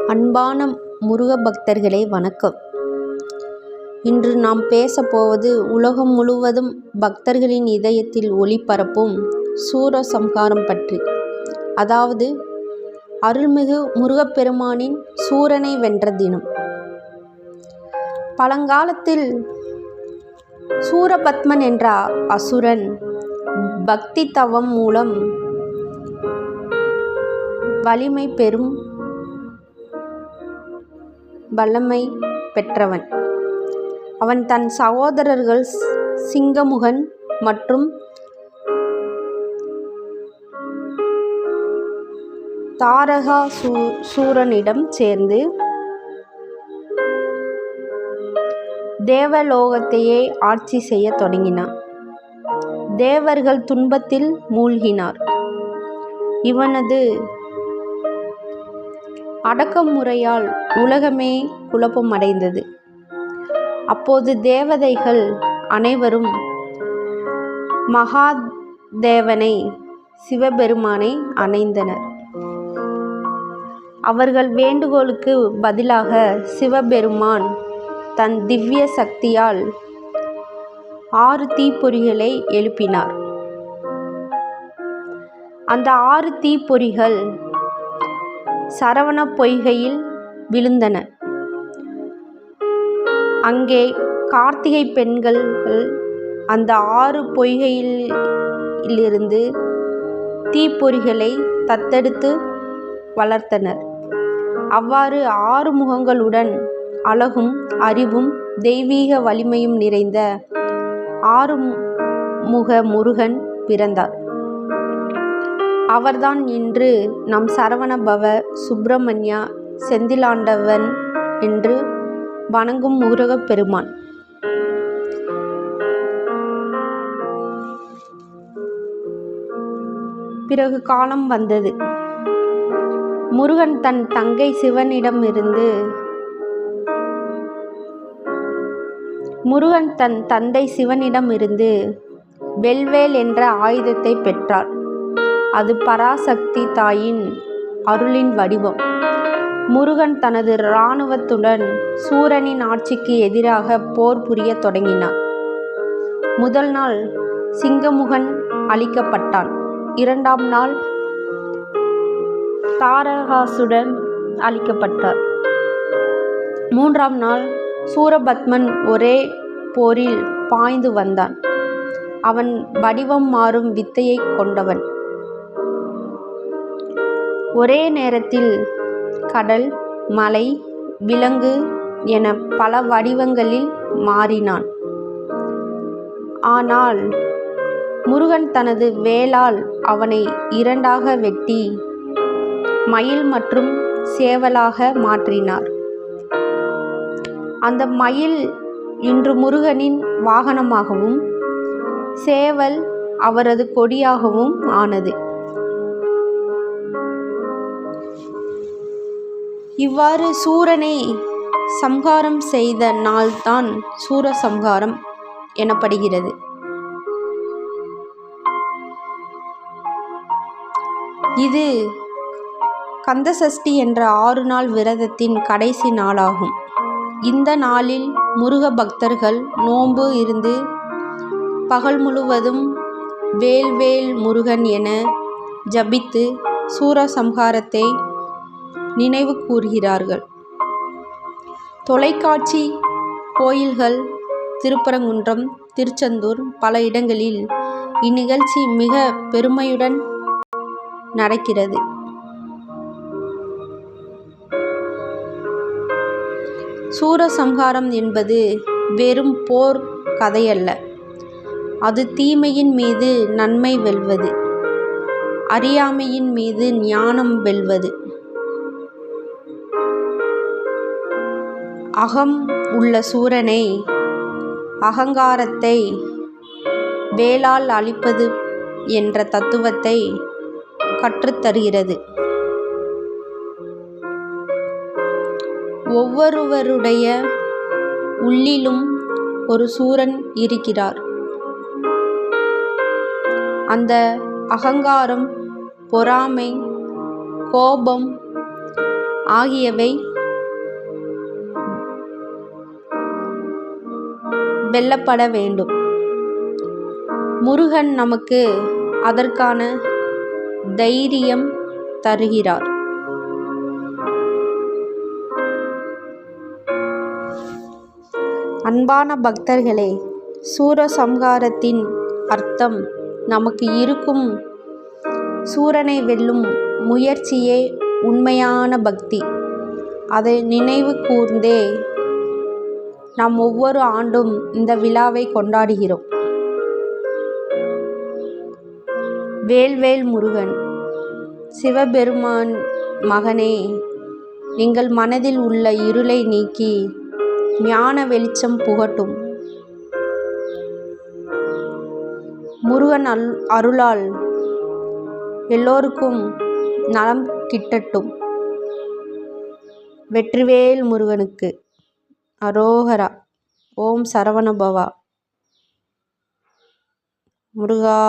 அன்பான முருக பக்தர்களே வணக்கம். இன்று நாம் பேசப்போவது உலகம் முழுவதும் பக்தர்களின் இதயத்தில் ஒளிபரப்பும் சூரசம்ஹாரம் பற்றி. அதாவது அருள்மிகு முருகப்பெருமானின் சூரனை வென்ற தினம். பழங்காலத்தில் சூரபத்மன் என்ற அசுரன் பக்தி தவம் மூலம் வல்லமை பெற்றவன். அவன் தன் சகோதரர்கள் சிங்கமுகன் மற்றும் தாரகாசூரனிடம் சேர்ந்து தேவலோகத்தையே ஆட்சி செய்ய தொடங்கினான். தேவர்கள் துன்பத்தில் மூழ்கினார். இவனது அடக்குமுறையால் உலகமே குழப்பமடைந்தது. அப்போது தேவதைகள் அனைவரும் மகாதேவனை சிவபெருமானை அணைந்தனர். அவர்கள் வேண்டுகோளுக்கு பதிலாக சிவபெருமான் தன் திவ்ய சக்தியால் 6 தீப்பொறிகளை எழுப்பினார். அந்த 6 தீப்பொறிகள் சரவண பொய்கையில் விழுந்தன. அங்கே கார்த்திகை பெண்கள் அந்த 6 பொய்கையிலிருந்து தீப்பொறிகளை தத்தெடுத்து வளர்த்தனர். அவ்வாறு 6 முகங்களுடன் அழகும் அறிவும் தெய்வீக வலிமையும் நிறைந்த 6 முக முருகன் பிறந்தார். அவர்தான் இன்று நம் சரவணபவ சுப்பிரமணியா செந்திலாண்டவன் என்று வணங்கும் முருகப் பெருமான். பிறகு காலம் வந்தது. முருகன் தன் தந்தை சிவனிடமிருந்து வெல்வேல் என்ற ஆயுதத்தை பெற்றார். அது பராசக்தி தாயின் அருளின் வடிவம். முருகன் தனது இராணுவத்துடன் சூரனின் ஆட்சிக்கு எதிராக போர் புரிய தொடங்கினார். முதல் நாள் சிங்கமுகன் அழிக்கப்பட்டான். 2ஆம் நாள் தாரகாசுரன் அழிக்கப்பட்டார். 3ஆம் நாள் சூரபத்மன் ஒரே போரில் பாய்ந்து வந்தான். அவன் வடிவம் மாறும் வித்தையை கொண்டவன். ஒரே நேரத்தில் கடல், மலை, விலங்கு என பல வடிவங்களில் மாறினான். ஆனால் முருகன் தனது வேலால் அவனை 2ஆக வெட்டி மயில் மற்றும் சேவலாக மாற்றினார். அந்த மயில் இன்று முருகனின் வாகனமாகவும் சேவல் அவரது கொடியாகவும் ஆனது. இவ்வாறு சூரனை சம்ஹாரம் செய்த நாள்தான் சூரசம்ஹாரம் எனப்படுகிறது. இது கந்தசஷ்டி என்ற 6 நாள் விரதத்தின் கடைசி நாளாகும். இந்த நாளில் முருக பக்தர்கள் நோன்பு இருந்து பகல் முழுவதும் வேல்வேல் முருகன் என ஜபித்து சூரசம்ஹாரத்தை நினைவு கூர்கிறார்கள். தொலைக்காட்சி, கோயில்கள், திருப்பரங்குன்றம், திருச்செந்தூர் பல இடங்களில் இந்நிகழ்ச்சி மிக பெருமையுடன் நடக்கிறது. சூரசம்ஹாரம் என்பது வெறும் போர் கதையல்ல. அது தீமையின் மீது நன்மை வெல்வது, அறியாமையின் மீது ஞானம் வெல்வது, அகம் உள்ள சூரனை, அகங்காரத்தை வேலால் அழிப்பது என்ற தத்துவத்தை கற்றுத்தருகிறது. ஒவ்வொருவருடைய உள்ளிலும் ஒரு சூரன் இருக்கிறார். அந்த அகங்காரம், பொறாமை, கோபம், ஆகியவை வெல்லப்பட வேண்டும். முருகன் நமக்கு அதற்கான தைரியம் தருகிறார். அன்பான பக்தர்களே, சூரசம்ஹாரத்தின் அர்த்தம் நமக்கு இருக்கும் சூரனை வெல்லும் முயற்சியே உண்மையான பக்தி. அதை நினைவு கூர்ந்தே நாம் ஒவ்வொரு ஆண்டும் இந்த விழாவை கொண்டாடுகிறோம். வேல்வேல் முருகன்! சிவபெருமான் மகனே, எங்கள் மனதில் உள்ள இருளை நீக்கி ஞான வெளிச்சம் புகட்டும். முருகன் அருளால் எல்லோருக்கும் நலம் கிட்டட்டும். வெற்றிவேல் முருகனுக்கு அரோகரா. ஓம் சரவணபவா. முருகா.